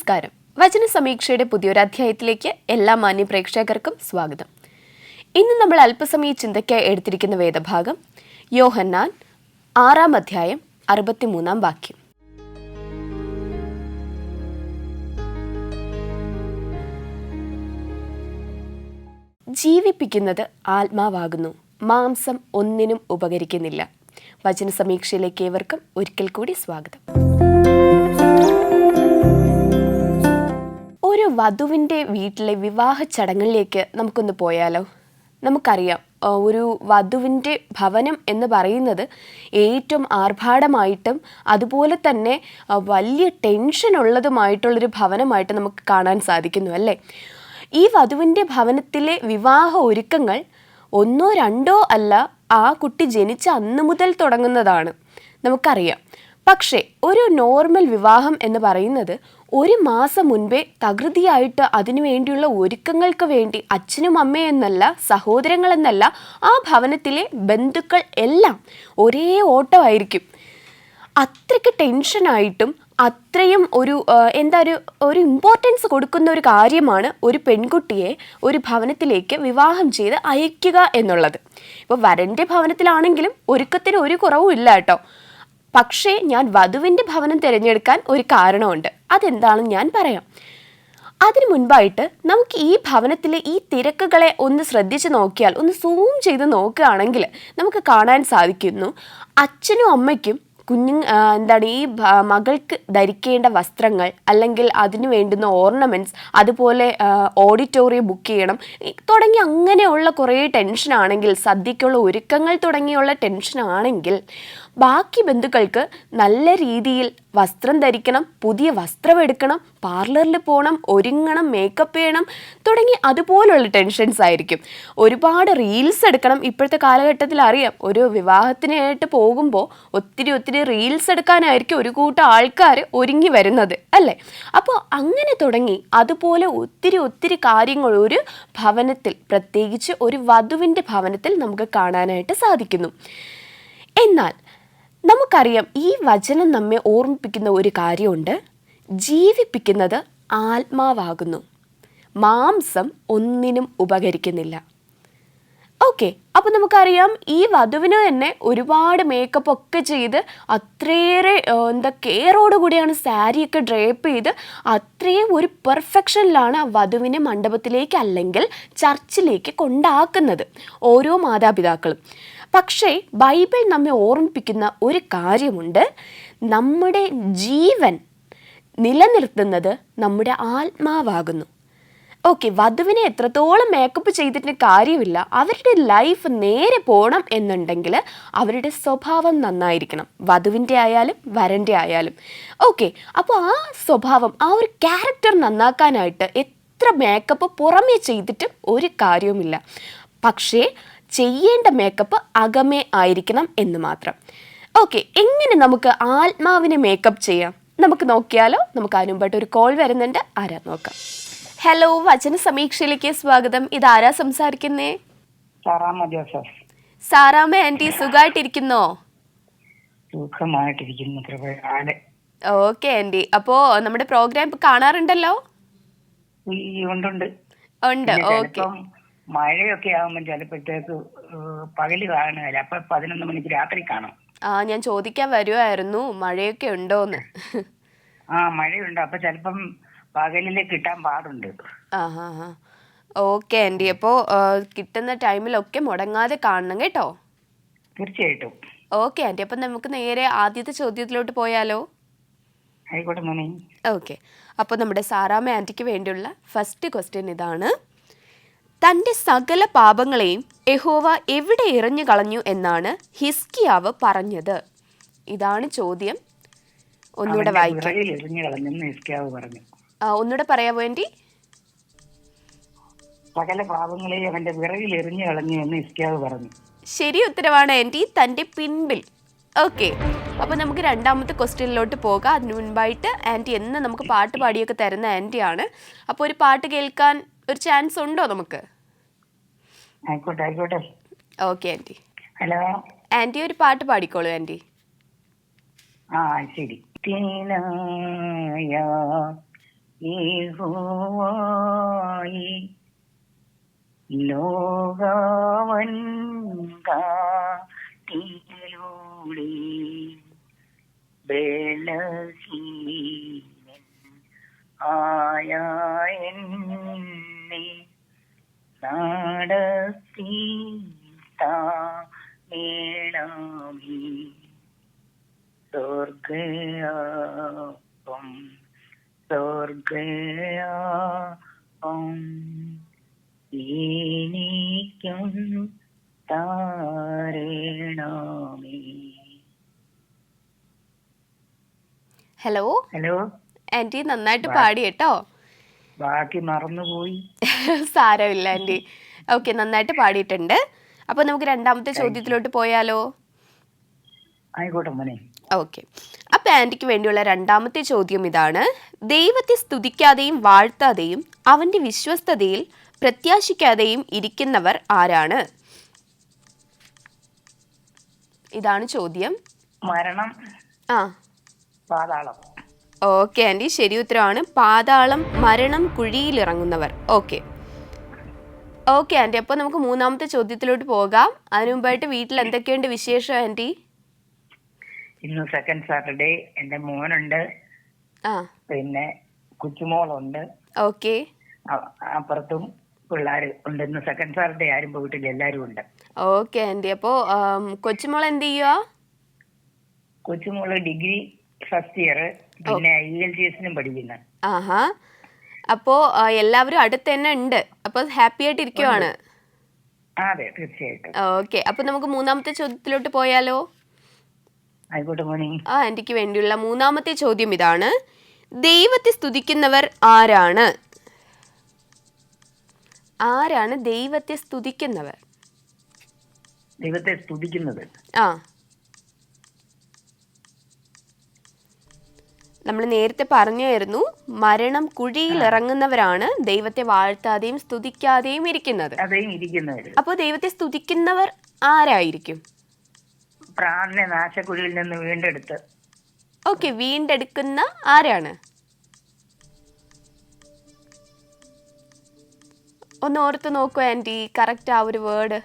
നമസ്കാരം. വചന സമീക്ഷയുടെ പുതിയൊരു അധ്യായത്തിലേക്ക് എല്ലാ മാന്യ പ്രേക്ഷകർക്കും സ്വാഗതം. ഇന്ന് നമ്മൾ അല്പസമയ ചിന്തയ്ക്കായി എടുത്തിരിക്കുന്ന വേദഭാഗം യോഹന്നാൻ 6 അധ്യായം 63 വാക്യം. ജീവിപ്പിക്കുന്നത് ആത്മാവാകുന്നു, മാംസം ഒന്നിനും ഉപകരിക്കുന്നില്ല. വചന സമീക്ഷയിലേക്ക് ഏവർക്കും ഒരിക്കൽ കൂടി സ്വാഗതം. ഒരു വധുവിൻ്റെ വീട്ടിലെ വിവാഹ ചടങ്ങിലേക്ക് നമുക്കൊന്ന് പോയാലോ? നമുക്കറിയാം, ഒരു വധുവിൻ്റെ ഭവനം എന്ന് പറയുന്നത് ഏറ്റവും ആർഭാടമായിട്ടും അതുപോലെ തന്നെ വലിയ ടെൻഷൻ ഉള്ളതുമായിട്ടുള്ളൊരു ഭവനമായിട്ട് നമുക്ക് കാണാൻ സാധിക്കുന്നു, അല്ലേ? ഈ വധുവിൻ്റെ ഭവനത്തിലെ വിവാഹ ഒരുക്കങ്ങൾ ഒന്നോ രണ്ടോ അല്ല, ആ കുട്ടി ജനിച്ച അന്ന് മുതൽ തുടങ്ങുന്നതാണ്, നമുക്കറിയാം. പക്ഷേ ഒരു നോർമൽ വിവാഹം എന്ന് പറയുന്നത് ഒരു മാസം മുൻപേ തകൃതിയായിട്ട് അതിനു വേണ്ടിയുള്ള ഒരുക്കങ്ങൾക്ക് വേണ്ടി അച്ഛനും അമ്മയെന്നല്ല, സഹോദരങ്ങളെന്നല്ല, ആ ഭവനത്തിലെ ബന്ധുക്കൾ എല്ലാം ഒരേ ഓട്ടമായിരിക്കും. അത്രയ്ക്ക് ടെൻഷനായിട്ടും അത്രയും ഒരു ഇമ്പോർട്ടൻസ് കൊടുക്കുന്ന ഒരു കാര്യമാണ് ഒരു പെൺകുട്ടിയെ ഒരു ഭവനത്തിലേക്ക് വിവാഹം ചെയ്ത് അയക്കുക എന്നുള്ളത്. ഇപ്പോൾ വരൻ്റെ ഭവനത്തിലാണെങ്കിലും ഒരുക്കത്തിന് ഒരു കുറവും ഇല്ല കേട്ടോ. പക്ഷേ ഞാൻ വധുവിൻ്റെ ഭവനം തിരഞ്ഞെടുക്കാൻ ഒരു കാരണമുണ്ട്. അതെന്താണെന്ന് ഞാൻ പറയാം. അതിനു മുൻപായിട്ട് നമുക്ക് ഈ ഭവനത്തിലെ ഈ തിരക്കുകളെ ഒന്ന് ശ്രദ്ധിച്ച് നോക്കിയാൽ, ഒന്ന് സൂം ചെയ്ത് നോക്കുകയാണെങ്കിൽ നമുക്ക് കാണാൻ സാധിക്കുന്നു, അച്ഛനും അമ്മയ്ക്കും ഈ മകൾക്ക് ധരിക്കേണ്ട വസ്ത്രങ്ങൾ, അല്ലെങ്കിൽ അതിന് വേണ്ടുന്ന ഓർണമെൻറ്റ്സ്, അതുപോലെ ഓഡിറ്റോറിയം ബുക്ക് ചെയ്യണം തുടങ്ങി അങ്ങനെയുള്ള കുറേ ടെൻഷനാണെങ്കിൽ, സദ്യക്കുള്ള ഒരുക്കങ്ങൾ തുടങ്ങിയുള്ള ടെൻഷനാണെങ്കിൽ, ബാക്കി ബന്ധുക്കൾക്ക് നല്ല രീതിയിൽ വസ്ത്രം ധരിക്കണം, പുതിയ വസ്ത്രം എടുക്കണം, പാർലറിൽ പോകണം, ഒരുങ്ങണം, മേക്കപ്പ് ചെയ്യണം തുടങ്ങി അതുപോലുള്ള ടെൻഷൻസ് ആയിരിക്കും. ഒരുപാട് റീൽസ് എടുക്കണം. ഇപ്പോഴത്തെ കാലഘട്ടത്തിൽ അറിയാം, ഒരു വിവാഹത്തിനായിട്ട് പോകുമ്പോൾ ഒത്തിരി റീൽസ് എടുക്കാനായിരിക്കും ഒരു കൂട്ടം ആൾക്കാർ ഒരുങ്ങി വരുന്നത്, അല്ലേ? അപ്പോൾ അങ്ങനെ തുടങ്ങി അതുപോലെ ഒത്തിരി കാര്യങ്ങൾ ഒരു ഭവനത്തിൽ, പ്രത്യേകിച്ച് ഒരു വധുവിൻ്റെ ഭവനത്തിൽ നമുക്ക് കാണാനായിട്ട് സാധിക്കുന്നു. എന്നാൽ നമുക്കറിയാം, ഈ വചനം നമ്മെ ഓർമ്മിപ്പിക്കുന്ന ഒരു കാര്യമുണ്ട്. ജീവിപ്പിക്കുന്നത് ആത്മാവാകുന്നു, മാംസം ഒന്നിനും ഉപകരിക്കുന്നില്ല. ഓക്കെ, അപ്പോൾ നമുക്കറിയാം, ഈ വധുവിന് തന്നെ ഒരുപാട് മേക്കപ്പ് ഒക്കെ ചെയ്ത് അത്രയേറെ കെയറോടുകൂടിയാണ് സാരിയൊക്കെ ഡ്രേപ്പ് ചെയ്ത് അത്രയും ഒരു പെർഫെക്ഷനിലാണ് ആ വധുവിനെ മണ്ഡപത്തിലേക്ക് അല്ലെങ്കിൽ ചർച്ചിലേക്ക് കൊണ്ടാക്കുന്നത് ഓരോ മാതാപിതാക്കളും. പക്ഷേ ബൈബിൾ നമ്മെ ഓർമ്മിപ്പിക്കുന്ന ഒരു കാര്യമുണ്ട്. നമ്മുടെ ജീവൻ നിലനിർത്തുന്നത് നമ്മുടെ ആത്മാവാകുന്നു. ഓക്കെ, വധുവിനെ എത്രത്തോളം മേക്കപ്പ് ചെയ്തിട്ട് കാര്യമില്ല, അവരുടെ ലൈഫ് നേരെ പോകണം എന്നുണ്ടെങ്കിൽ അവരുടെ സ്വഭാവം നന്നായിരിക്കണം, വധുവിൻ്റെ ആയാലും വരൻ്റെ ആയാലും. ഓക്കെ, അപ്പോൾ ആ സ്വഭാവം, ആ ഒരു ക്യാരക്ടർ നന്നാക്കാനായിട്ട് എത്ര മേക്കപ്പ് പുറമേ ചെയ്തിട്ടും ഒരു കാര്യവുമില്ല. പക്ഷേ ചെയ്യേണ്ട മേക്കപ്പ് അകമേ ആയിരിക്കണം എന്ന് മാത്രം. ഓക്കെ, എങ്ങനെ നമുക്ക് ആത്മാവിനെ മേക്കപ്പ് ചെയ്യാം നമുക്ക് നോക്കിയാലോ? നമുക്ക് അതിനുമ്പായിട്ട് ഒരു കോൾ വരുന്നുണ്ട്. ആരാ നോക്കാം. ഹലോ, വചന സമീക്ഷയിലേക്ക് സ്വാഗതം. ഇതാരാ സംസാരിക്കുന്നേ? സാറാമ്മ ആന്റി, സുഖമായിട്ടിരിക്കുന്നോ? ഓക്കെ ആന്റി, അപ്പോ നമ്മുടെ പ്രോഗ്രാം കാണാറുണ്ടല്ലോ? ഉണ്ട്. ഓക്കെ, മഴയൊക്കെ ആകുമ്പോൾ ചിലപ്പോഴത്തേക്ക് പകല് കാണുകയില്ല, അപ്പൊ 11 മണിക്ക് രാത്രി കാണും. ഞാൻ ചോദിക്കാൻ വരുമായിരുന്നു, മഴയൊക്കെ ഉണ്ടോന്ന്. മഴയുണ്ട്, അപ്പൊ ചിലപ്പം പകലില് കിട്ടാൻ പാടുണ്ട്. ഓക്കെ ആന്റി, അപ്പോ കിട്ടുന്ന ടൈമിലൊക്കെ മുടങ്ങാതെ കാണണം കേട്ടോ. തീർച്ചയായിട്ടും. ഓക്കെ ആന്റി, അപ്പൊ നമുക്ക് നേരെ ആദ്യത്തെ ചോദ്യത്തിലോട്ട് പോയാലോ? ആയിക്കോട്ടെ മോനെ. ഓക്കെ, അപ്പോൾ നമ്മുടെ സാറാമ്മ ആന്റിക്ക് വേണ്ടിയുള്ള ഫസ്റ്റ് ക്വസ്റ്റ്യൻ ഇതാണ്. തൻ്റെ സകല പാപങ്ങളെയും യഹോവ എവിടെ എറിഞ്ഞു കളഞ്ഞു എന്നാണ് ഹിസ്കിയാവ് പറഞ്ഞത്? ഇതാണ് ചോദ്യം. ഒന്നുകൂടെ വായിക്കാം. ഒന്നുകൂടെ പറയാവോ ആന്റി? സകല പാപങ്ങളെയും അവന്റെ വിറകിൽ എറിഞ്ഞു കളഞ്ഞു എന്ന് ഹിസ്കിയാവ് പറഞ്ഞു. ശരി ഉത്തരവാണ് ആന്റി, തൻ്റെ പിൻപിൽ. ഓക്കെ, അപ്പോൾ നമുക്ക് രണ്ടാമത്തെ ക്വസ്റ്റ്യനിലോട്ട് പോകാം. അതിനു മുൻപായിട്ട് ആന്റി എന്ന് നമുക്ക് പാട്ട് പാടിയൊക്കെ തരുന്ന ആന്റിയാണ്. അപ്പോൾ ഒരു പാട്ട് കേൾക്കാൻ ഒരു ചാൻസ് ഉണ്ടോ നമുക്ക്? ആയിക്കോട്ടെ. Okay aunty. ഹലോ ആന്റി, ഒരു പാട്ട് പാടിക്കോളൂ ആന്റി. ശരി. യഹോവായേ ലോകവൻ കാട്ടിലൂടെ ബലഹീനൻ ആയ എന്നെ നടത്തി താണമേ സ്വർഗയാപം സ്വർഗയാപം എനിക്കും താരണമേ. ഹലോ ഹലോ, ആൻറ്റി, നന്നായിട്ട് പാടി കേട്ടോ. ബാക്കി മറന്നുപോയി. സാരമില്ല ആൻറ്റി. ഓക്കെ, നന്നായിട്ട് പാടിയിട്ടുണ്ട്. അപ്പോൾ നമുക്ക് രണ്ടാമത്തെ ചോദ്യത്തിലോട്ട് പോയാലോ? ആയിക്കോട്ടെ മോനെ. ഓക്കെ, അപ്പം ആൻറ്റിക്ക് വേണ്ടിയുള്ള രണ്ടാമത്തെ ചോദ്യം ഇതാണ്. ദൈവത്തെ സ്തുതിക്കാതെയും വാഴ്ത്താതെയും അവൻ്റെ വിശ്വസ്തതയിൽ പ്രത്യാശിക്കാതെയും ഇരിക്കുന്നവർ ആരാണ്? ഇതാണ് ചോദ്യം. മരണം, ആ, പാതാളം. ഓക്കെ ആൻറ്റി, ശരി ഉത്തരമാണ്. പാതാളം, മരണം, കുഴിയിലിറങ്ങുന്നവർ. ഓക്കെ ഓക്കെ ആൻറ്റി, അപ്പോൾ നമുക്ക് മൂന്നാമത്തെ ചോദ്യത്തിലോട്ട് പോകാം. അതിനു മുമ്പായിട്ട് വീട്ടിൽ എന്തൊക്കെയുണ്ട് വിശേഷം ആൻറ്റി? ഇന്ന് സെക്കൻഡ് സാറ്റർഡേ. എന്റെ മോനുണ്ട്, ആ, പിന്നെ കൊച്ചുമോളുണ്ട്, ഓക്കെ അപ്പുറത്തും പിള്ളേർ ഉണ്ട്. ഇന്ന് സെക്കൻഡ് സാറ്റർഡേ, ആരും പോയിട്ടില്ല, എല്ലാരും ഉണ്ട്. Okay aunty. അപ്പോൾ കൊച്ചുമോൾ എന്ത് ചെയ്യുക? കൊച്ചുമോള് ഡിഗ്രി ഫസ്റ്റ് ഇയർ, പിന്നെ IELTS പഠിക്കുന്ന. ആഹാ, അപ്പോൾ എല്ലാവരും അടുത്ത് തന്നെ ഉണ്ട്. അപ്പോൾ ഹാപ്പി ആയിട്ട് ഇരിക്കുവാണ്. അതെ, തീർച്ചയായിട്ടും. ഓക്കെ, അപ്പോൾ നമുക്ക് മൂന്നാമത്തെ ചോദ്യത്തിലോട്ട് പോയാലോ? ആയിക്കോട്ടെ മോനെ. ആ, ആൻറ്റിക്ക് വേണ്ടിയുള്ള മൂന്നാമത്തെ ചോദ്യം ഇതാണ്. ദൈവത്തെ സ്തുതിക്കുന്നവർ ആരാണ്? ആരാണ് ദൈവത്തെ സ്തുതിക്കുന്നവർ? ദൈവത്തെ സ്തുതിക്കുന്നത്, ആ, നമ്മൾ നേരത്തെ പറഞ്ഞായിരുന്നു, മരണം കുഴിയിൽ ഇറങ്ങുന്നവരാണ് ദൈവത്തെ വാഴ്ത്താതെയും സ്തുതിക്കാതെയും ഇരിക്കുന്നത്. അതേയും ഇരിക്കുന്നവര്. അപ്പോൾ ദൈവത്തെ സ്തുതിക്കുന്നവർ ആരായിരിക്കും? പ്രാണനെ നാശക്കുഴിയിൽ നിന്ന് വീണ്ടെടുത്ത്. ഓക്കെ, വീണ്ടെടുക്കുന്ന ആരാണ്? ഒന്ന് ഓർത്ത് നോക്കൂ ആൻറ്റി, കറക്റ്റ് ആ ഒരു വേർഡ്.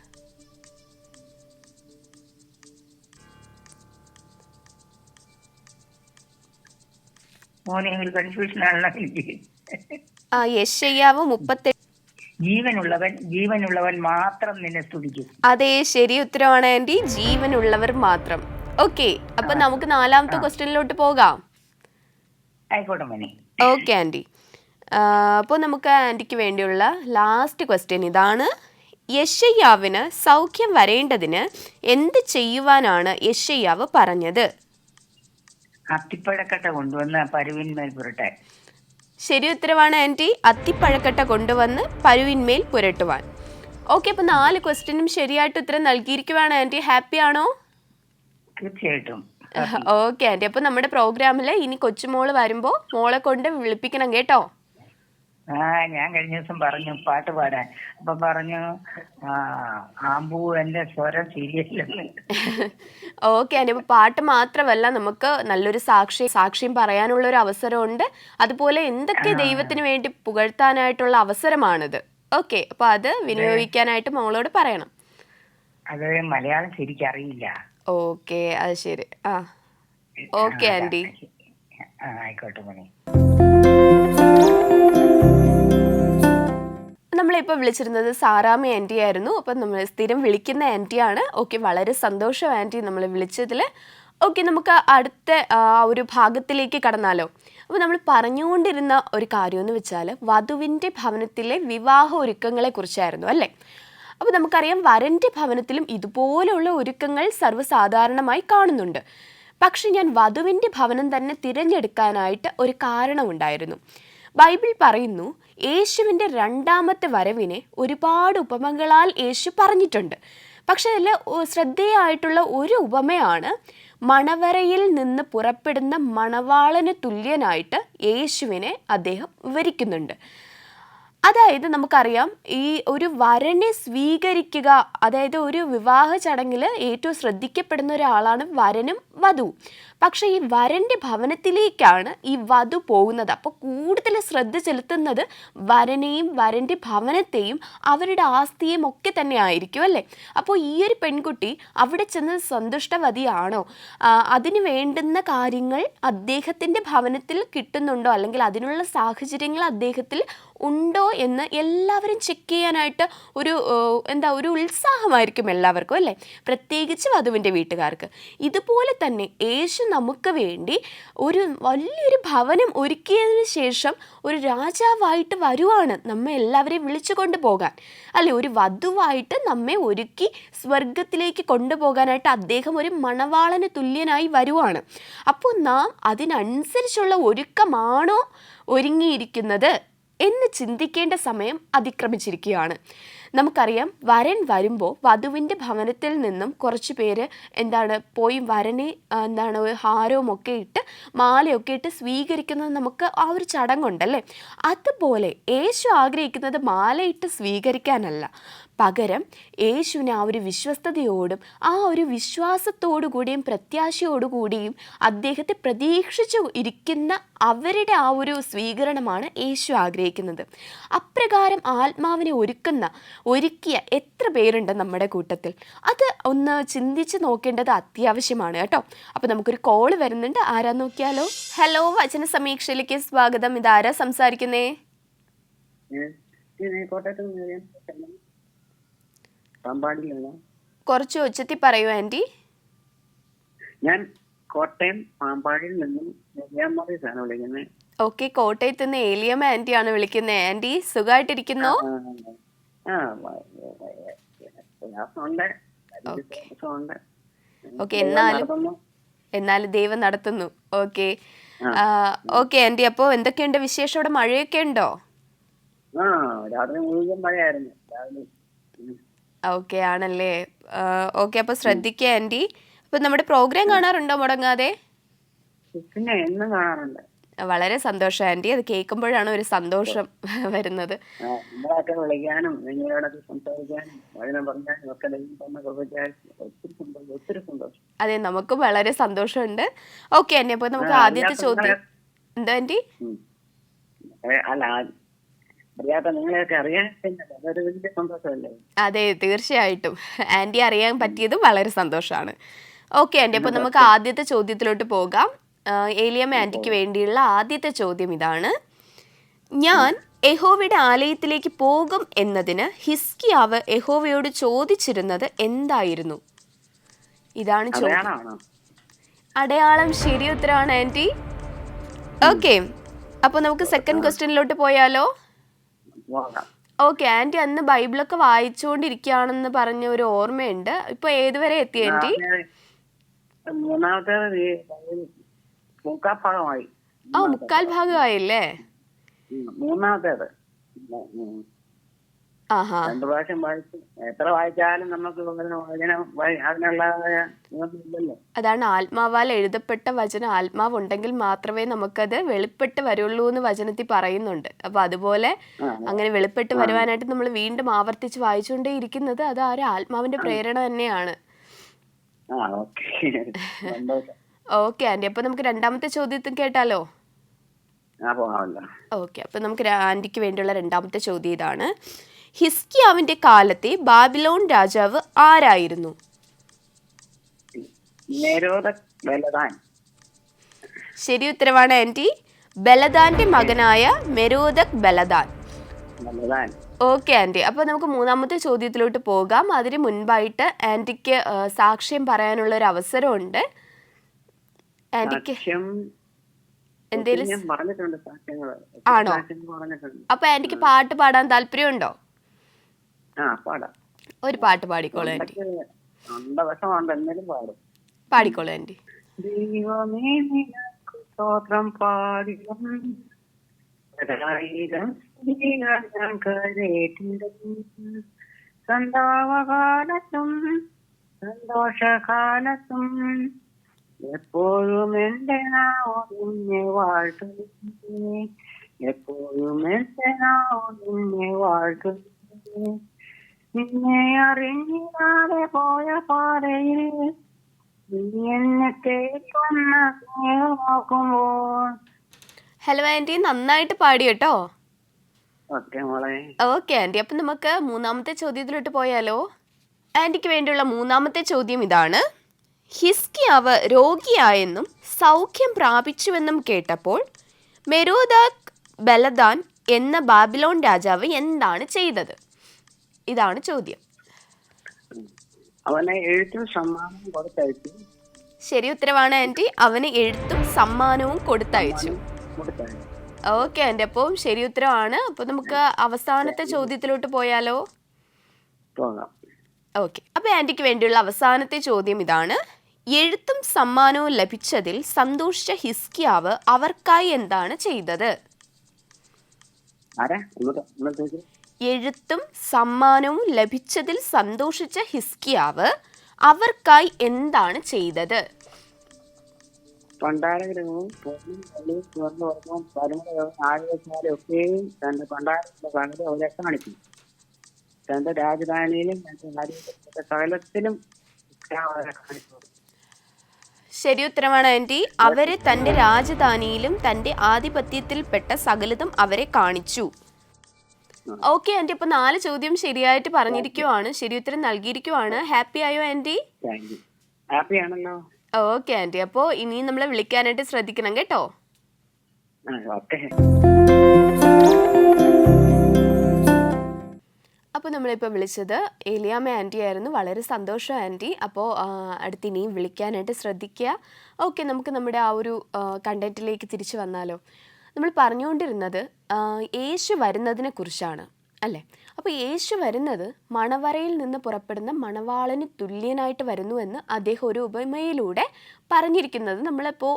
മോനെ, ഒരു കൺഫ്യൂഷൻ ആണല്ലോ എനിക്ക്. ആ, യെശയ്യാവ് 38. ജീവനുള്ളവൻ മാത്രം നിന്നെ സ്തുതിക്കും. അതെ, ശരി ഉത്തരവാണ് ആൻറ്റി, ജീവനുള്ളവർ മാത്രം. ഓക്കെ, അപ്പൊ നമുക്ക് നാലാമത്തെ ക്വസ്റ്റ്യനിലോട്ട് പോകാം. ആയിക്കോട്ടെ മോനെ. ഓക്കെ ആൻറ്റി, അപ്പോൾ നമുക്ക് ആൻറ്റിക്ക് വേണ്ടിയുള്ള ലാസ്റ്റ് ക്വസ്റ്റ്യൻ ഇതാണ്. യെശയ്യാവിന് സൗഖ്യം വരേണ്ടതിന് എന്ത് ചെയ്യുവാനാണ് യെശയ്യാവ് പറഞ്ഞത്? അത്തിപ്പഴക്കട്ട കൊണ്ടുവന്ന് പരുവിന്മേൽ പുരട്ടെ. ശരി ഉത്തരവാണ് ആൻറ്റി, അത്തിപ്പഴക്കട്ട കൊണ്ടുവന്ന് പരുവിന്മേൽ പുരട്ടുവാൻ. ഓക്കെ, അപ്പോൾ 4 ക്വസ്റ്റ്യനും ശരിയായിട്ട് ഉത്തരം നൽകിയിരിക്കുവാണ് ആൻറ്റി. ഹാപ്പി ആണോ? തീർച്ചയായിട്ടും. ഓക്കെ ആൻറ്റി, അപ്പോൾ നമ്മുടെ പ്രോഗ്രാമിൽ ഇനി കൊച്ചുമോള് വരുമ്പോൾ മോളെ കൊണ്ട് വിളിപ്പിക്കണം കേട്ടോ. ഞാൻ കഴിഞ്ഞ ദിവസം പറഞ്ഞു പാട്ട് പാടാൻ. അപ്പൊ പറഞ്ഞു ആമ്പൂ എന്റെ സ്വരം ശരിയല്ലെന്ന്. ഓക്കെ ആൻറ്റി, അപ്പോൾ പാട്ട് മാത്രമല്ല, നമുക്ക് നല്ലൊരു സാക്ഷ്യം പറയാനുള്ള ഒരു അവസരമുണ്ട്. അതുപോലെ എന്തൊക്കെ ദൈവത്തിന് വേണ്ടി പുകഴ്ത്താനായിട്ടുള്ള അവസരമാണിത്. ഓക്കെ, അപ്പോൾ അത് വിനിയോഗിക്കാനായിട്ട് മോളോട് പറയണം. അത് മലയാളം ശരിക്കും അറിയില്ല. ഓക്കെ, അത് ശരി. ആ, ഓക്കെ ആൻറ്റി. ആയിക്കോട്ടെ മോനെ. നമ്മളിപ്പോൾ വിളിച്ചിരുന്നത് സാറാമ്മ ആൻറ്റി ആയിരുന്നു. അപ്പം നമ്മൾ സ്ഥിരം വിളിക്കുന്ന ആൻറ്റിയാണ്. ഓക്കെ, വളരെ സന്തോഷം ആൻറ്റി നമ്മൾ വിളിച്ചതിൽ. ഓക്കെ, നമുക്ക് അടുത്ത ഒരു ഭാഗത്തിലേക്ക് കടന്നാലോ? അപ്പോൾ നമ്മൾ പറഞ്ഞുകൊണ്ടിരുന്ന ഒരു കാര്യമെന്ന് വെച്ചാൽ വധുവിൻ്റെ ഭവനത്തിലെ വിവാഹ ഒരുക്കങ്ങളെ കുറിച്ചായിരുന്നു അല്ലേ? അപ്പോൾ നമുക്കറിയാം, വരൻ്റെ ഭവനത്തിലും ഇതുപോലുള്ള ഒരുക്കങ്ങൾ സർവ്വസാധാരണമായി കാണുന്നുണ്ട്. പക്ഷെ ഞാൻ വധുവിൻ്റെ ഭവനം തന്നെ തിരഞ്ഞെടുക്കാനായിട്ട് ഒരു കാരണമുണ്ടായിരുന്നു. ബൈബിൾ പറയുന്നു, യേശുവിൻ്റെ രണ്ടാമത്തെ വരവിനെ ഒരുപാട് ഉപമകളാൽ യേശു പറഞ്ഞിട്ടുണ്ട്. പക്ഷെ അതിൽ ശ്രദ്ധേയമായിട്ടുള്ള ഒരു ഉപമയാണ് മണവറയിൽ നിന്ന് പുറപ്പെടുന്ന മണവാളന് തുല്യനായിട്ട് യേശുവിനെ അദ്ദേഹം വിവരിക്കുന്നുണ്ട്. അതായത് നമുക്കറിയാം, ഈ ഒരു വരനെ സ്വീകരിക്കുക, അതായത് ഒരു വിവാഹ ചടങ്ങിൽ ഏറ്റവും ശ്രദ്ധിക്കപ്പെടുന്ന ഒരാളാണ് വരനും വധുവും. പക്ഷേ ഈ വരൻ്റെ ഭവനത്തിലേക്കാണ് ഈ വധു പോകുന്നത്. അപ്പോൾ കൂടുതൽ ശ്രദ്ധ ചെലുത്തുന്നത് വരനെയും വരൻ്റെ ഭവനത്തെയും അവരുടെ ആസ്തിയും ഒക്കെ തന്നെ ആയിരിക്കും അല്ലേ. അപ്പോൾ ഈ ഒരു പെൺകുട്ടി അവിടെ ചെന്ന് സന്തുഷ്ടവതിയാണോ, അതിന് വേണ്ടുന്ന കാര്യങ്ങൾ അദ്ദേഹത്തിൻ്റെ ഭവനത്തിൽ കിട്ടുന്നുണ്ടോ, അല്ലെങ്കിൽ അതിനുള്ള സാഹചര്യങ്ങൾ അദ്ദേഹത്തിൽ ഉണ്ടോ എന്ന് എല്ലാവരും ചെക്ക് ചെയ്യാനായിട്ട് ഒരു ഉത്സാഹമായിരിക്കും എല്ലാവർക്കും അല്ലേ, പ്രത്യേകിച്ച് വധുവിൻ്റെ വീട്ടുകാർക്ക്. ഇതുപോലെ തന്നെ യേശു നമുക്ക് വേണ്ടി ഒരു വലിയൊരു ഭവനം ഒരുക്കിയതിന് ശേഷം ഒരു രാജാവായിട്ട് വരുവാണ് നമ്മെ എല്ലാവരെയും വിളിച്ചു കൊണ്ടുപോകാൻ അല്ലെ. ഒരു വധുവായിട്ട് നമ്മെ ഒരുക്കി സ്വർഗത്തിലേക്ക് കൊണ്ടുപോകാനായിട്ട് അദ്ദേഹം ഒരു മണവാളന് തുല്യനായി വരുവാണ്. അപ്പോൾ നാം അതിനനുസരിച്ചുള്ള ഒരുക്കമാണോ ഒരുങ്ങിയിരിക്കുന്നത് എന്ന് ചിന്തിക്കേണ്ട സമയം അതിക്രമിച്ചിരിക്കുകയാണ്. നമുക്കറിയാം, വരൻ വരുമ്പോൾ വധുവിൻ്റെ ഭവനത്തിൽ നിന്നും കുറച്ച് പേര് പോയി വരനെ ഹാരവും ഒക്കെ ഇട്ട് മാലയൊക്കെ ഇട്ട് സ്വീകരിക്കുന്നത് നമുക്ക് ആ ഒരു ചടങ്ങുണ്ടല്ലേ. അതുപോലെ യേശു ആഗ്രഹിക്കുന്നത് മാലയിട്ട് സ്വീകരിക്കാനല്ല, പകരം യേശുവിനെ ആ ഒരു വിശ്വസ്തയോടും ആ ഒരു വിശ്വാസത്തോടു കൂടിയും പ്രത്യാശയോടുകൂടിയും അദ്ദേഹത്തെ പ്രതീക്ഷിച്ചു ഇരിക്കുന്ന അവരുടെ ആ ഒരു സ്വീകരണമാണ് യേശു ആഗ്രഹിക്കുന്നത്. അപ്രകാരം ആത്മാവിനെ ഒരുക്കിയ എത്ര പേരുണ്ട് നമ്മുടെ കൂട്ടത്തിൽ? അത് ഒന്ന് ചിന്തിച്ച് നോക്കേണ്ടത് അത്യാവശ്യമാണ് കേട്ടോ. അപ്പോൾ നമുക്കൊരു കോള് വരുന്നുണ്ട്, ആരാ നോക്കിയാലോ. ഹലോ, വചന സമീക്ഷയിലേക്ക് സ്വാഗതം. ഇതാരാ സംസാരിക്കുന്നേ? കുറച്ച് ഉച്ചത്തിൽ പറയൂ ആന്റി. ഞാൻ കോട്ടയം പാമ്പാടിയിൽ നിന്നും വിളിക്കുന്നത്. ഓക്കെ, കോട്ടയത്ത് നിന്ന് ഏലിയമ്മ ആന്റിയാണ് വിളിക്കുന്നത്. ആന്റി സുഖമായിട്ടിരിക്കുന്നോ? ഓക്കെ, എന്നാലും ദൈവം നടത്തുന്നു. ഓക്കെ ഓക്കെ ആന്റി, അപ്പോൾ എന്തൊക്കെയുണ്ട് വിശേഷം? അവിടെ മഴയൊക്കെ ഉണ്ടോ? രാത്രി മുഴുവൻ മഴയായിരുന്നു. ഓക്കെ ആണല്ലേ. ഓക്കെ, അപ്പോൾ ശ്രദ്ധിക്കുക ആന്റി. അപ്പോൾ നമ്മുടെ പ്രോഗ്രാം കാണാറുണ്ടോ മുടങ്ങാതെ? പിന്നെ എന്നും കാണാറുണ്ട്. വളരെ സന്തോഷം ആന്റി, അത് കേൾക്കുമ്പോഴാണ് ഒരു സന്തോഷം വരുന്നത്. നമ്മളൊക്കെ വിളിക്കാനും നിങ്ങളോടൊക്കെ സംസാരിക്കാനും പറഞ്ഞാലും ഒക്കെ ഒത്തിരി സന്തോഷം. അതെ, നമുക്കും വളരെ സന്തോഷമുണ്ട്. ഓക്കെ ആന്റി, അപ്പോൾ നമുക്ക് ആദ്യത്തെ ചോദ്യം എന്താ ആന്റി? അല്ല, അറിയാത്ത നിങ്ങളെയൊക്കെ അറിയാൻ അതൊരു വലിയ സന്തോഷമല്ലേ? അതെ, തീർച്ചയായിട്ടും ആന്റി അറിയാൻ പറ്റിയത് വളരെ സന്തോഷമാണ്. ഓക്കെ ആന്റി, അപ്പോൾ നമുക്ക് ആദ്യത്തെ ചോദ്യത്തിലോട്ട് പോകാം. ഏലിയമ്മ ആന്റിക്ക് വേണ്ടിയുള്ള ആദ്യത്തെ ചോദ്യം ഇതാണ്: ഞാൻ യഹോവയുടെ ആലയത്തിലേക്ക് പോകും എന്നതിന് ഹിസ്കിയാവ് യഹോവയോട് ചോദിച്ചിരുന്നത് എന്തായിരുന്നു? ഇതാണ് ചോദ്യം. അടയാളം ശരി ഉത്തരമാണ് ആന്റി. ഓക്കെ, അപ്പോൾ നമുക്ക് സെക്കൻഡ് ക്വസ്റ്റ്യനിലോട്ട് പോയാലോ? ഓക്കെ ആന്റി, അന്ന് ബൈബിളൊക്കെ വായിച്ചുകൊണ്ടിരിക്കുകയാണെന്ന് പറഞ്ഞ ഒരു ഓർമ്മയുണ്ട്. ഇപ്പൊ ഏതുവരെ എത്തി ആന്റി? മുക്കാൽ ഭാഗമായില്ലേ? മൂന്നാമത്തേത് രണ്ടു പ്രാവശ്യം വായിച്ചു. എത്ര വായിച്ചാലും നമുക്ക് അതാണ് ആത്മാവാൽ എഴുതപ്പെട്ട വചനം. ആത്മാവ് ഉണ്ടെങ്കിൽ മാത്രമേ നമുക്കത് വെളിപ്പെട്ട് വരുള്ളൂ എന്ന് വചനത്തിൽ പറയുന്നുണ്ട്. അപ്പൊ അതുപോലെ അങ്ങനെ വെളിപ്പെട്ട് വരുവാനായിട്ട് നമ്മൾ വീണ്ടും ആവർത്തിച്ച് വായിച്ചുകൊണ്ടേ ഇരിക്കുന്നത് അത് ആ ഒരു ആത്മാവിന്റെ പ്രേരണ തന്നെയാണ്. ഓക്കെ ആന്റി, അപ്പൊ നമുക്ക് രണ്ടാമത്തെ ചോദ്യത്തിൽ കേട്ടാലോ? ഓക്കെ, അപ്പൊ നമുക്ക് ആന്റിക്ക് വേണ്ടിയുള്ള രണ്ടാമത്തെ ചോദ്യം ഇതാണ്: ഹിസ്കിയാവിന്റെ കാലത്തെ ബാബിലോൺ രാജാവ് ആരായിരുന്നു? ശരി ഉത്തരവാണ് ആന്റി. ബലദാന്റെ മകനായ മെരോദക് ബലദാൻ. ഓക്കെ ആന്റി, അപ്പൊ നമുക്ക് മൂന്നാമത്തെ ചോദ്യത്തിലോട്ട് പോകാം. അതിന് മുൻപായിട്ട് ആന്റിക്ക് സാക്ഷ്യം പറയാനുള്ള ഒരു അവസരമുണ്ട്. ആന്റിക്ക് എന്തേലും ആണോ? അപ്പൊ ആന്റിക്ക് പാട്ട് പാടാൻ താല്പര്യമുണ്ടോ? ഒരു പാട്ട് പാടിക്കോളൂ ആന്റി. പാടിക്കോളൂ ആന്റി. സ്തോത്രം പാടിയും സന്താപകാലത്തും സന്തോഷകാലത്തും എപ്പോഴും എന്റെ നാവിനെ വാഴ്ത്തുന്നു, എപ്പോഴും എന്റെ നാവിനെ വാഴ്ത്തുന്നു. നിന്നെ അറിഞ്ഞാതെ പോയ പാതയിൽ നീ എന്നെ തേക്കുന്ന നോക്കുമ്പോൾ. ഹലോ ആൻറ്റി, നന്നായിട്ട് പാടി കേട്ടോ. ഓക്കെ മോളെ. ഓക്കെ ആൻറ്റി, അപ്പം നമുക്ക് മൂന്നാമത്തെ ചോദ്യത്തിലോട്ട് പോയാലോ? ആൻറ്റിക്ക് വേണ്ടിയുള്ള മൂന്നാമത്തെ ചോദ്യം ഇതാണ്. ഹിസ്കിയാവ് രോഗിയായെന്നും സൗഖ്യം പ്രാപിച്ചുവെന്നും കേട്ടപ്പോൾ മെരോദാക് ബലദാൻ എന്ന ബാബിലോൺ രാജാവ് എന്താണ് ചെയ്തത്? ഇതാണ് ചോദ്യം. അവനെ എഴുത്തും സമ്മാനവും കൊടുത്തയച്ചു. ശരി ഉത്തരവാണ് ആൻറ്റി. അവന് എഴുത്തും സമ്മാനവും കൊടുത്തയച്ചു. ഓക്കെ ആൻറ്റി, അപ്പോൾ ശരി ഉത്തരവാണ്. അപ്പോൾ നമുക്ക് അവസാനത്തെ ചോദ്യത്തിലോട്ട് പോയാലോ? പോകാം. ഓക്കെ, അപ്പോൾ ആൻറ്റിക്ക് വേണ്ടിയുള്ള അവസാനത്തെ ചോദ്യം ഇതാണ്. എഴുത്തും സമ്മാനവും ലഭിച്ചതിൽ സന്തോഷിച്ച ഹിസ്കിയാവ് അവർക്കായി എന്താണ് ചെയ്തത്? എഴുത്തും സമ്മാനവും ലഭിച്ചതിൽ സന്തോഷിച്ച ഹിസ്കിയാവ് അവർക്കായി എന്താണ് ചെയ്തത്? പണ്ടാരഗ്രഹവും ഒക്കെയും തന്റെ പണ്ടാരത്തിന്റെ പകരം അവരെ കാണിച്ചു. തന്റെ രാജധാനിയിലും തന്റെ സകലത്തിലും അവരെ കാണിച്ചു. ശരി ഉത്തരമാണ് ആൻറ്റി. അവരെ തന്റെ രാജധാനിയിലും തന്റെ ആധിപത്യത്തിൽപ്പെട്ട സകലതും അവരെ കാണിച്ചു. ഓക്കെ ആൻറ്റി, അപ്പോൾ 4 ചോദ്യം ശരിയായിട്ട് പറഞ്ഞിരിക്കുവാണ്, ശരി ഉത്തരം നൽകിയിരിക്കുവാണ്. ഹാപ്പി ആയോ ആൻറ്റി? ഹാപ്പി ആണല്ലോ. ഓക്കെ ആൻറ്റി, അപ്പോൾ ഇനിയും നമ്മളെ വിളിക്കാനായിട്ട് ശ്രദ്ധിക്കണം കേട്ടോ. അപ്പോൾ നമ്മളിപ്പോൾ വിളിച്ചത് ഏലിയാമ്മ ആൻറ്റി ആയിരുന്നു. വളരെ സന്തോഷം ആൻറ്റി. അപ്പോൾ അടുത്ത് ഇനിയും വിളിക്കാനായിട്ട് ശ്രദ്ധിക്കുക. ഓക്കെ, നമുക്ക് നമ്മുടെ ആ ഒരു കണ്ടന്റിലേക്ക് തിരിച്ചു വന്നാലോ? നമ്മൾ പറഞ്ഞുകൊണ്ടിരുന്നത് യേശു വരുന്നതിനെ കുറിച്ചാണ് അല്ലേ? അപ്പോൾ യേശു വരുന്നത് മണവറയിൽ നിന്ന് പുറപ്പെടുന്ന മണവാളന് തുല്യനായിട്ട് വരുന്നു എന്ന് അദ്ദേഹം ഒരു ഉപമയിലൂടെ പറഞ്ഞിരിക്കുന്നത് നമ്മളിപ്പോൾ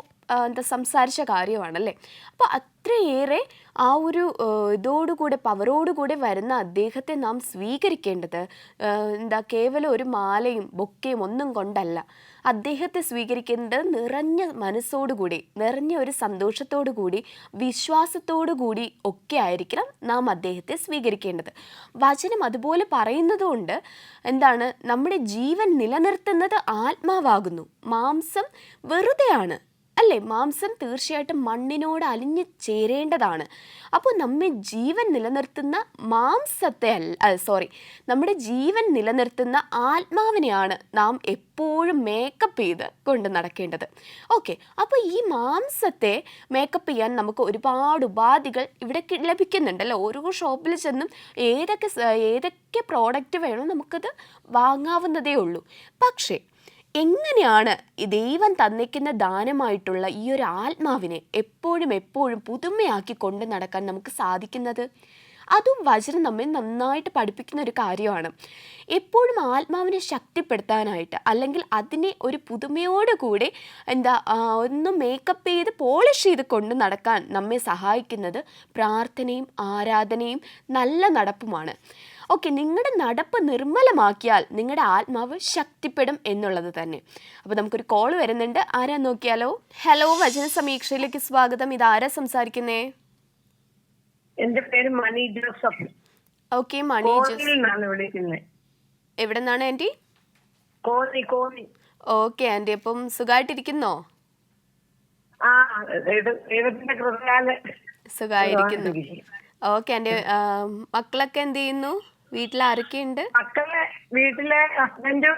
സംസാരിച്ച കാര്യമാണല്ലേ. അപ്പോൾ അത്രയേറെ ആ ഒരു ഇതോടുകൂടെ പവറോടുകൂടെ വരുന്ന അദ്ദേഹത്തെ നാം സ്വീകരിക്കേണ്ടത് കേവലം ഒരു മാലയും ബൊക്കയും ഒന്നും കൊണ്ടല്ല. അദ്ദേഹത്തെ സ്വീകരിക്കേണ്ടത് നിറഞ്ഞ മനസ്സോടുകൂടി, നിറഞ്ഞ ഒരു സന്തോഷത്തോടു കൂടി, വിശ്വാസത്തോടു കൂടി ഒക്കെ ആയിരിക്കണം നാം അദ്ദേഹത്തെ സ്വീകരിക്കേണ്ടത്. വചനം അതുപോലെ പറയുന്നതുകൊണ്ട് നമ്മുടെ ജീവൻ നിലനിർത്തുന്നത് ആത്മാവാകുന്നു. മാംസം വെറുതെയാണ് അല്ലേ? മാംസം തീർച്ചയായിട്ടും മണ്ണിനോട് അലിഞ്ഞു ചേരേണ്ടതാണ്. അപ്പോൾ നമ്മെ ജീവൻ നിലനിർത്തുന്ന നമ്മുടെ ജീവൻ നിലനിർത്തുന്ന ആത്മാവിനെയാണ് നാം എപ്പോഴും മേക്കപ്പ് ചെയ്ത് കൊണ്ട് നടക്കേണ്ടത്. ഓക്കെ, അപ്പോൾ ഈ മാംസത്തെ മേക്കപ്പ് ചെയ്യാൻ നമുക്ക് ഒരുപാട് ഉപാധികൾ ഇവിടെ ലഭിക്കുന്നുണ്ടല്ലോ. ഓരോ ഷോപ്പിൽ ചെന്നും ഏതൊക്കെ പ്രോഡക്റ്റ് വേണോ നമുക്കത് വാങ്ങാവുന്നതേ ഉള്ളൂ. പക്ഷേ എങ്ങനെയാണ് ദൈവം തന്നിക്കുന്ന ദാനമായിട്ടുള്ള ഈ ഒരു ആത്മാവിനെ എപ്പോഴും പുതുമയാക്കി കൊണ്ട് നടക്കാൻ നമുക്ക് സാധിക്കുന്നത്? അതും വചനം നമ്മെ നന്നായിട്ട് പഠിപ്പിക്കുന്ന ഒരു കാര്യമാണ്. എപ്പോഴും ആത്മാവിനെ ശക്തിപ്പെടുത്താനായിട്ട്, അല്ലെങ്കിൽ അതിനെ ഒരു പുതുമയോടുകൂടി ഒന്ന് മേക്കപ്പ് ചെയ്ത് പോളിഷ് ചെയ്ത് കൊണ്ട് നടക്കാൻ നമ്മെ സഹായിക്കുന്നത് പ്രാർത്ഥനയും ആരാധനയും നല്ല നടപ്പുമാണ്. ഓക്കെ, നിങ്ങളുടെ നടപ്പ് നിർമ്മലമാക്കിയാൽ നിങ്ങളുടെ ആത്മാവ് ശക്തിപ്പെടും എന്നുള്ളത് തന്നെ. അപ്പോൾ നമുക്കൊരു കോൾ വരുന്നുണ്ട്. ആരാ നോക്കിയാലോ? ഹലോ, വചന സമീക്ഷയിലേക്ക് സ്വാഗതം. ഇതാരാ സംസാരിക്കുന്നേ? എന്റെ പേര് മണി ജോസഫ്. ഓക്കെ, മണി ജോസഫ് വിളിക്കുന്നത്. എവിടെ നിന്നാണ് ആൻറ്റി? കോന്നി. ഓക്കെ ആൻറ്റി, അപ്പം സുഖമായിട്ടിരിക്കുന്നോ? സുഖമായിരിക്കുന്നു. ഓക്കെ ആൻറ്റി, മക്കളൊക്കെ എന്ത് ചെയ്യുന്നു? വീട്ടിൽ ആരൊക്കെയുണ്ട്? വീട്ടിലെ ഹസ്ബൻഡും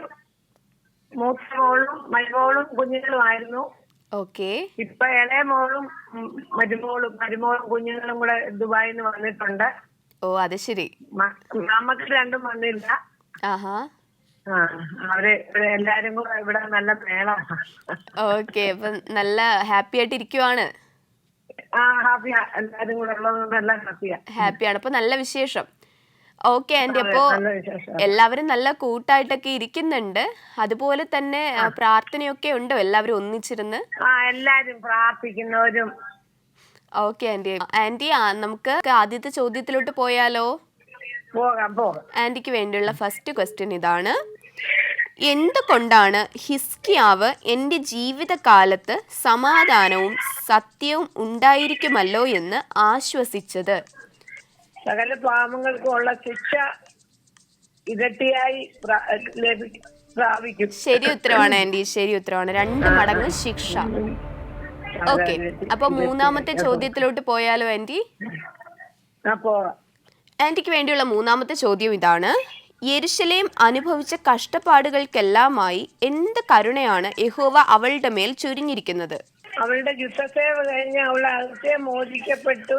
മൂത്ത മോളും മരുമോളും കുഞ്ഞുങ്ങളുമായിരുന്നു. ഓക്കെ, ഇപ്പൊ ഇളയ മോളും മരുമോളും കുഞ്ഞുങ്ങളും കൂടെ ദുബായിൽ നിന്ന് വന്നിട്ടുണ്ട്. ഓ അത് ശരി. നമുക്ക് രണ്ടും വന്നില്ല. ആഹാ, അവര് എല്ലാരും കൂടെ ഇവിടെ നല്ല മേള. ഓക്കെ, അപ്പൊ നല്ല ഹാപ്പി ആയിട്ട് ഇരിക്കുവാണ്. ഹാപ്പിയാ, എല്ലാരും കൂടെ ഉള്ളത് നല്ല ഹാപ്പിയാണ്. അപ്പൊ നല്ല വിശേഷം. ഓക്കെ ആൻറ്റി, അപ്പോ എല്ലാവരും നല്ല കൂട്ടായിട്ടൊക്കെ ഇരിക്കുന്നുണ്ട്. അതുപോലെ തന്നെ പ്രാർത്ഥനയൊക്കെ ഉണ്ടോ എല്ലാവരും ഒന്നിച്ചിരുന്ന്? എല്ലാരും പ്രാർത്ഥിക്കുന്നവരും. ഓക്കെ ആൻറ്റി, നമുക്ക് ആദ്യത്തെ ചോദ്യത്തിലോട്ട് പോയാലോ? പോകാം. ആൻറ്റിക്ക് വേണ്ടിയുള്ള ഫസ്റ്റ് ക്വസ്റ്റ്യൻ ഇതാണ്. എന്തുകൊണ്ടാണ് ഹിസ്കിയാവ് എൻ്റെ ജീവിതകാലത്ത് സമാധാനവും സത്യവും ഉണ്ടായിരിക്കുമല്ലോ എന്ന് ആശ്വസിച്ചത്? സകല പാപങ്ങൾക്കും ഉള്ള ശിക്ഷ ഇരട്ടിയായി പ്രാപിക്കും. ശരി ഉത്തരവാണ് ആന്റി, ശരി ഉത്തരവാണ്. 2 മടങ്ങ് ശിക്ഷ. ഓക്കെ, അപ്പൊ മൂന്നാമത്തെ ചോദ്യത്തിലോട്ട് പോയാലോ ആന്റി? പോകാം. ആന്റിക്ക് വേണ്ടിയുള്ള മൂന്നാമത്തെ ചോദ്യം ഇതാണ്: യെരുശലേം അനുഭവിച്ച കഷ്ടപ്പാടുകൾക്കെല്ലാമായി എന്ത് കരുണയാണ് യഹോവ അവളുടെ മേൽ ചൊരിഞ്ഞിരിക്കുന്നത്? അവളുടെ യുദ്ധസേവ കഴിഞ്ഞ് അവൾ അകത്തെ മോചിക്കപ്പെട്ടു.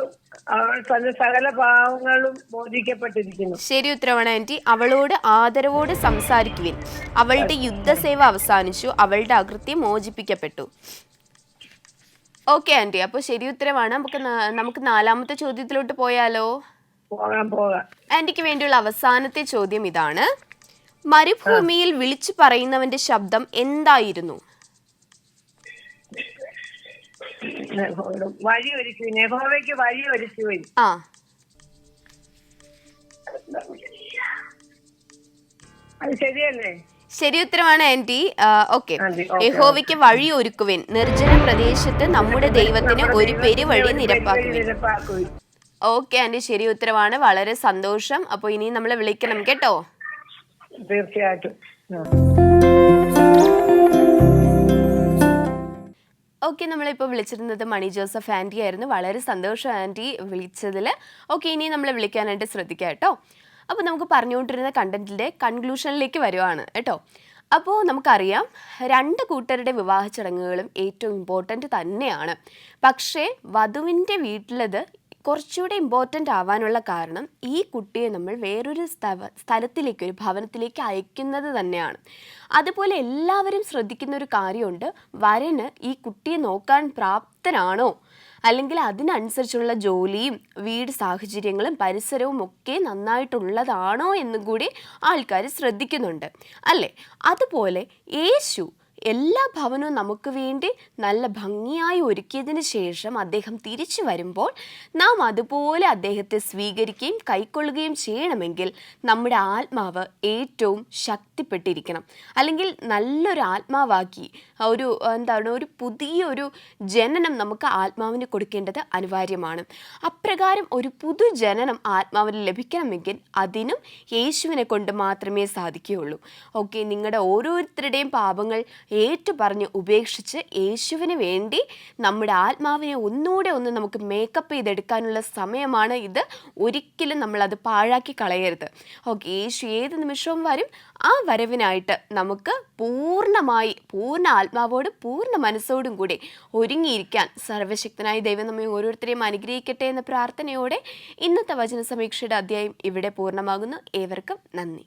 അവൾ തന്റെ സകല പാവങ്ങളും മോചിക്കപ്പെട്ടിരിക്കുന്നു. ശരി ഉത്തരവാണ് ആന്റി. അവളോട് ആദരവോട് സംസാരിക്കുവിൻ. അവളുടെ യുദ്ധസേവ അവസാനിച്ചു, അവളുടെ അകൃത്യം മോചിപ്പിക്കപ്പെട്ടു. ഓക്കെ ആന്റി, അപ്പോൾ ശരി ഉത്തരവാണ്. നമുക്ക് നാലാമത്തെ ചോദ്യത്തിലോട്ട് പോയാലോ? പോകാം. ആന്റിക്ക് വേണ്ടിയുള്ള അവസാനത്തെ ചോദ്യം ഇതാണ്: മരുഭൂമിയിൽ വിളിച്ചു പറയുന്നവന്റെ ശബ്ദം എന്തായിരുന്നു? വഴി ഒരുക്കുവിൻ, യഹോവയ്ക്ക് വഴി ഒരുക്കുവിൻ. അത് ശരിയല്ലേ? ശരി ഉത്തരവാണ് ആന്റി. ഓക്കെ, യഹോവയ്ക്ക് വഴി ഒരുക്കുവിൻ, നിർജ്ജന പ്രദേശത്ത് നമ്മുടെ ദൈവത്തിന് ഒരു പെരുവഴി നിരപ്പാക്കുവിൻ. ഓക്കെ ആന്റി, ശരി ഉത്തരവാണ്. വളരെ സന്തോഷം. അപ്പോൾ ഇനി നമ്മളെ വിളിക്കണം കേട്ടോ. തീർച്ചയായിട്ടും. ഓക്കെ, നമ്മളിപ്പോൾ വിളിച്ചിരുന്നത് മണി ജോസഫ് ആൻറ്റി ആയിരുന്നു. വളരെ സന്തോഷം ആൻറ്റി വിളിച്ചതിൽ. ഓക്കെ, ഇനി നമ്മളെ വിളിക്കാനായിട്ട് ശ്രദ്ധിക്കാം കേട്ടോ. അപ്പോൾ നമുക്ക് പറഞ്ഞുകൊണ്ടിരുന്ന കണ്ടന്റിൻ്റെ കൺക്ലൂഷനിലേക്ക് വരുവാണ് കേട്ടോ. അപ്പോൾ നമുക്കറിയാം, 2 കൂട്ടരുടെ വിവാഹ ചടങ്ങുകളും ഏറ്റവും ഇമ്പോർട്ടൻ്റ് തന്നെയാണ്. പക്ഷേ വധുവിൻ്റെ വീട്ടിലത് കുറച്ചുകൂടെ ഇമ്പോർട്ടൻ്റ് ആവാനുള്ള കാരണം ഈ കുട്ടിയെ നമ്മൾ വേറൊരു സ്ഥലത്തിലേക്ക്, ഒരു ഭവനത്തിലേക്ക് അയക്കുന്നത് തന്നെയാണ്. അതുപോലെ എല്ലാവരും ശ്രദ്ധിക്കുന്ന ഒരു കാര്യമുണ്ട്: വരന് ഈ കുട്ടിയെ നോക്കാൻ പ്രാപ്തനാണോ, അല്ലെങ്കിൽ അതിനനുസരിച്ചുള്ള ജോലിയും വീട് സാഹചര്യങ്ങളും പരിസരവും ഒക്കെ നന്നായിട്ടുള്ളതാണോ എന്നും കൂടി ആൾക്കാർ ശ്രദ്ധിക്കുന്നുണ്ട് അല്ലേ? അതുപോലെ യേശു എല്ലാ ഭവനവും നമുക്ക് വേണ്ടി നല്ല ഭംഗിയായി ഒരുക്കിയതിന് ശേഷം അദ്ദേഹം തിരിച്ചു വരുമ്പോൾ നാം അതുപോലെ അദ്ദേഹത്തെ സ്വീകരിക്കുകയും കൈക്കൊള്ളുകയും ചെയ്യണമെങ്കിൽ നമ്മുടെ ആത്മാവ് ഏറ്റവും ശക്തിപ്പെട്ടിരിക്കണം. അല്ലെങ്കിൽ നല്ലൊരു ആത്മാവാക്കി ഒരു പുതിയൊരു ജനനം നമുക്ക് ആത്മാവിന് കൊടുക്കേണ്ടത് അനിവാര്യമാണ്. അപ്രകാരം ഒരു പുതുജനനം ആത്മാവിന് ലഭിക്കണമെങ്കിൽ അതിനും യേശുവിനെ കൊണ്ട് മാത്രമേ സാധിക്കുകയുള്ളൂ. ഓക്കെ, നിങ്ങളുടെ ഓരോരുത്തരുടെയും പാപങ്ങൾ ഏറ്റുപറഞ്ഞ് ഉപേക്ഷിച്ച് യേശുവിന് വേണ്ടി നമ്മുടെ ആത്മാവിനെ ഒന്നുകൂടെ നമുക്ക് മേക്കപ്പ് ചെയ്തെടുക്കാനുള്ള സമയമാണ് ഇത്. ഒരിക്കലും നമ്മളത് പാഴാക്കി കളയരുത്. ഓക്കെ, യേശു ഏത് നിമിഷവും വരും. ആ വരവിനായിട്ട് നമുക്ക് പൂർണ്ണ ആത്മാവോടും പൂർണ്ണ മനസ്സോടും കൂടി ഒരുങ്ങിയിരിക്കാൻ സർവ്വശക്തനായ ദൈവം നമ്മെ ഓരോരുത്തരെയും അനുഗ്രഹിക്കട്ടെ എന്ന പ്രാർത്ഥനയോടെ ഇന്നത്തെ വചന സമീക്ഷയുടെ അധ്യായം ഇവിടെ പൂർണ്ണമാകുന്നു. ഏവർക്കും നന്ദി.